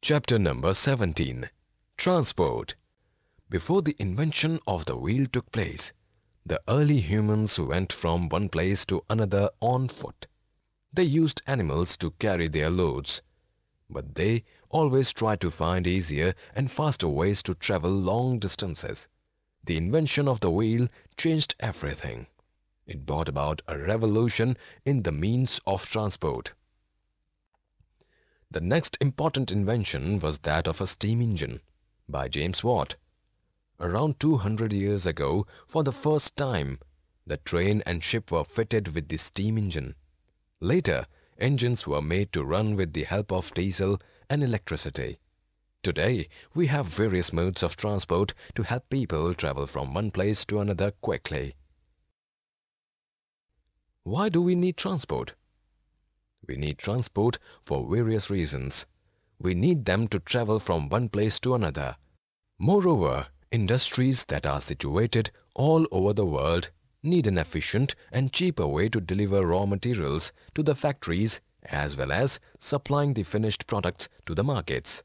Chapter number 17. Transport. Before the invention of the wheel took place, the early humans went from one place to another on foot. They used animals to carry their loads, but they always tried to find easier and faster ways to travel long distances. The invention of the wheel changed everything. It brought about a revolution in the means of transport. The next important invention was that of a steam engine by James Watt. Around 200 years ago, for the first time, the train and ship were fitted with the steam engine. Later, engines were made to run with the help of diesel and electricity. Today, we have various modes of transport to help people travel from one place to another quickly. Why do we need transport? We need transport for various reasons. We need them to travel from one place to another. Moreover, industries that are situated all over the world need an efficient and cheaper way to deliver raw materials to the factories as well as supplying the finished products to the markets.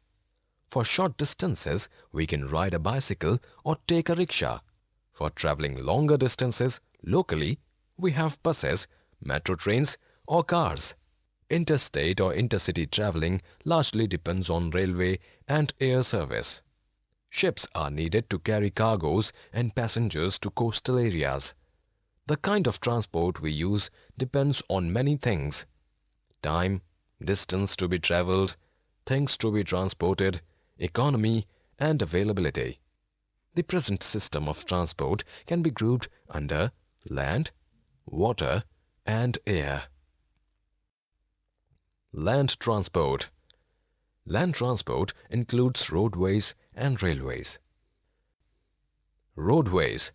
For short distances, we can ride a bicycle or take a rickshaw. For traveling longer distances locally, we have buses, metro trains or cars. Interstate or intercity traveling largely depends on railway and air service. Ships are needed to carry cargoes and passengers to coastal areas. The kind of transport we use depends on many things: time, distance to be traveled, things to be transported, economy and availability. The present system of transport can be grouped under land, water and air. Land transport. Land transport includes roadways and railways. Roadways.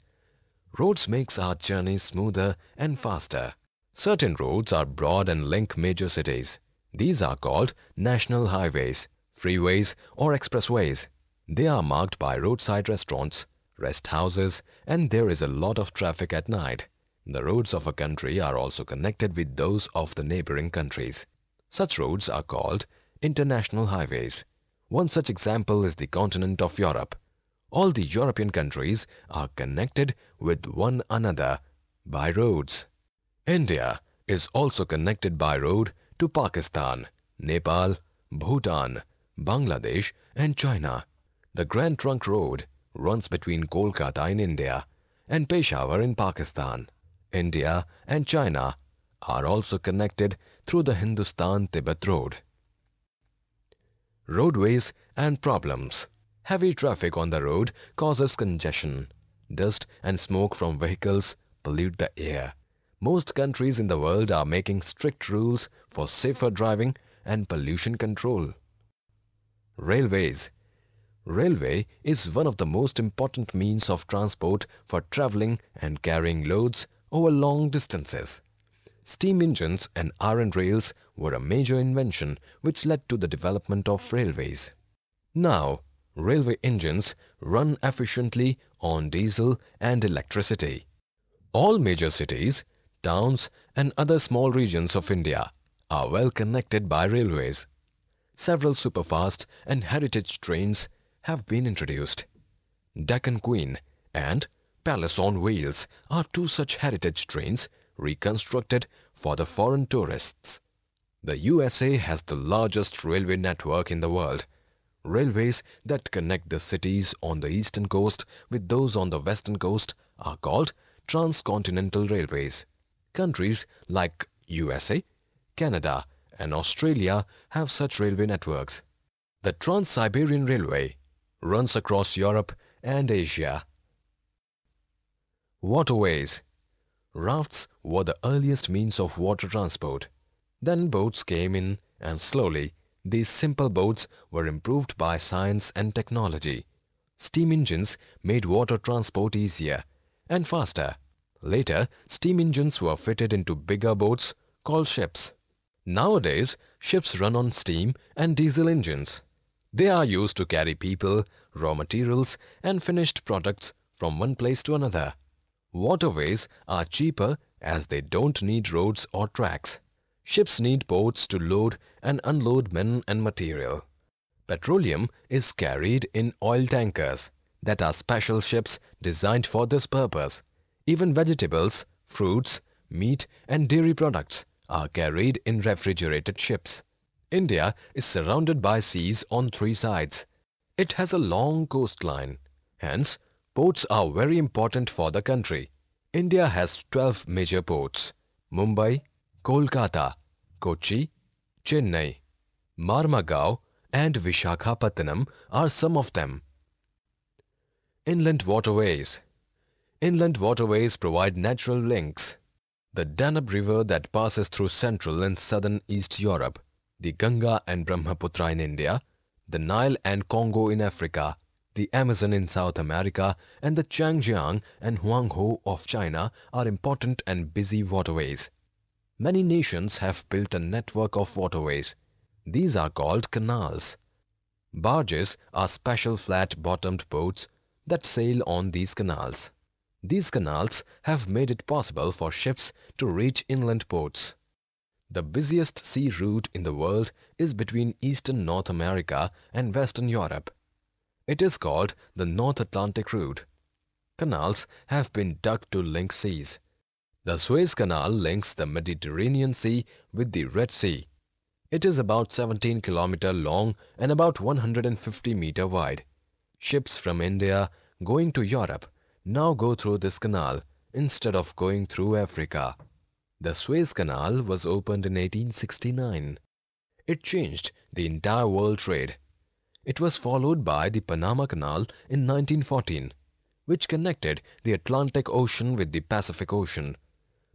Roads makes our journeys smoother and faster. Certain roads are broad and link major cities. These are called national highways, freeways or expressways. They are marked by roadside restaurants, rest houses, and there is a lot of traffic at night. The roads of a country are also connected with those of the neighboring countries. Such roads are called international highways. One such example is the continent of Europe. All the European countries are connected with one another by roads. India is also connected by road to Pakistan, Nepal, Bhutan, Bangladesh and China. The Grand Trunk Road runs between Kolkata in India and Peshawar in Pakistan. India and China are also connected through the Hindustan-Tibet Road. Roadways and problems. Heavy traffic on the road causes congestion. Dust and smoke from vehicles pollute the air. Most countries in the world are making strict rules for safer driving and pollution control. Railways. Railway is one of the most important means of transport for traveling and carrying loads over long distances. Steam engines and iron rails were a major invention which led to the development of railways. Now, railway engines run efficiently on diesel and electricity. All major cities, towns and other small regions of India are well connected by railways. Several superfast and heritage trains have been introduced. Deccan Queen and Palace on Wheels are two such heritage trains reconstructed for the foreign tourists. The USA has the largest railway network in the world. Railways that connect the cities on the eastern coast with those on the western coast are called transcontinental railways. Countries like USA, Canada and Australia have such railway networks. The Trans-Siberian Railway runs across Europe and Asia. Waterways. Rafts were the earliest means of water transport. Then boats came in and slowly these simple boats were improved by science and technology. Steam engines made water transport easier and faster. Later, steam engines were fitted into bigger boats called ships. Nowadays, ships run on steam and diesel engines. They are used to carry people, raw materials and finished products from one place to another. Waterways are cheaper as they don't need roads or tracks. Ships need boats to load and unload men and material. Petroleum is carried in oil tankers that are special ships designed for this purpose. Even vegetables, fruits, meat and dairy products are carried in refrigerated ships. India is surrounded by seas on three sides. It has a long coastline. Hence, ports are very important for the country. India has 12 major ports: Mumbai, Kolkata, Kochi, Chennai, Marmagao and Vishakhapatnam are some of them. Inland waterways. Inland waterways provide natural links. The Danube River that passes through Central and Southern East Europe, the Ganga and Brahmaputra in India, the Nile and Congo in Africa, the Amazon in South America and the Changjiang and Huanghe of China are important and busy waterways. Many nations have built a network of waterways. These are called canals. Barges are special flat-bottomed boats that sail on these canals. These canals have made it possible for ships to reach inland ports. The busiest sea route in the world is between eastern North America and western Europe. It is called the North Atlantic route. Canals have been dug to link seas. The Suez Canal links the Mediterranean Sea with the Red Sea. It is about 17 km long and about 150 meter wide. Ships from India going to Europe now go through this canal instead of going through Africa. The Suez Canal was opened in 1869. It changed the entire world trade. It was followed by the Panama Canal in 1914, which connected the Atlantic Ocean with the Pacific Ocean.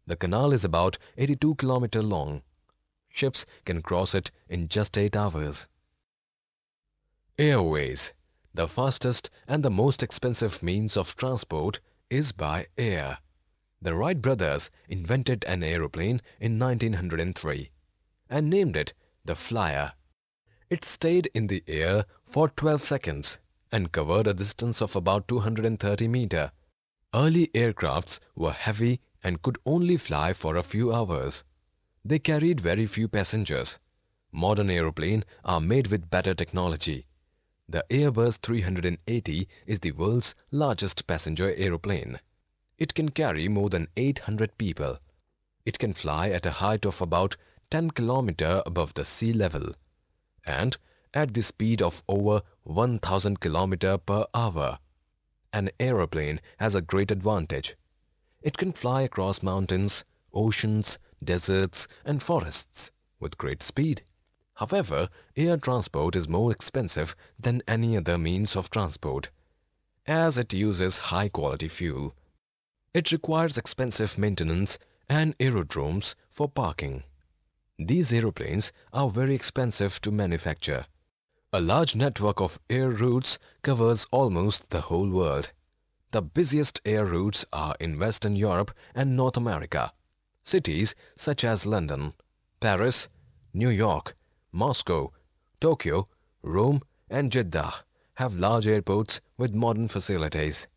The canal is about 82 km long. Ships can cross it in just 8 hours. Airways. The fastest and the most expensive means of transport is by air. The Wright brothers invented an aeroplane in 1903 and named it the Flyer. It stayed in the air for 12 seconds and covered a distance of about 230 meters. Early aircrafts were heavy and could only fly for a few hours. They carried very few passengers. Modern aeroplanes are made with better technology. The Airbus 380 is the world's largest passenger aeroplane. It can carry more than 800 people. It can fly at a height of about 10 km above the sea level and at the speed of over 1000 km per hour. An aeroplane has a great advantage. It can fly across mountains, oceans, deserts and forests with great speed. However, air transport is more expensive than any other means of transport, as it uses high-quality fuel. It requires expensive maintenance and aerodromes for parking. These aeroplanes are very expensive to manufacture. A large network of air routes covers almost the whole world. The busiest air routes are in Western Europe and North America. Cities such as London, Paris, New York, Moscow, Tokyo, Rome and Jeddah have large airports with modern facilities.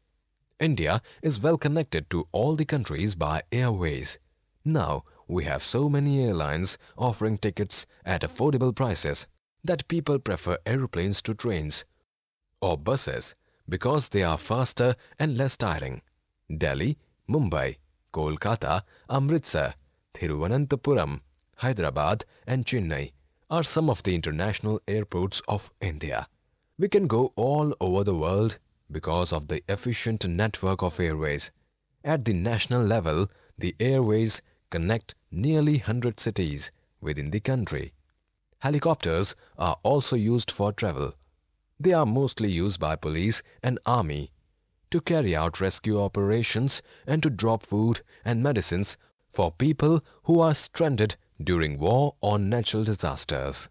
India is well connected to all the countries by airways. Now we have so many airlines offering tickets at affordable prices that people prefer aeroplanes to trains or buses because they are faster and less tiring. Delhi, Mumbai, Kolkata, Amritsar, Thiruvananthapuram, Hyderabad and Chennai are some of the international airports of India. We can go all over the world because of the efficient network of airways. At the national level, the airways connect nearly 100 cities within the country. Helicopters are also used for travel. They are mostly used by police and army to carry out rescue operations and to drop food and medicines for people who are stranded during war or natural disasters.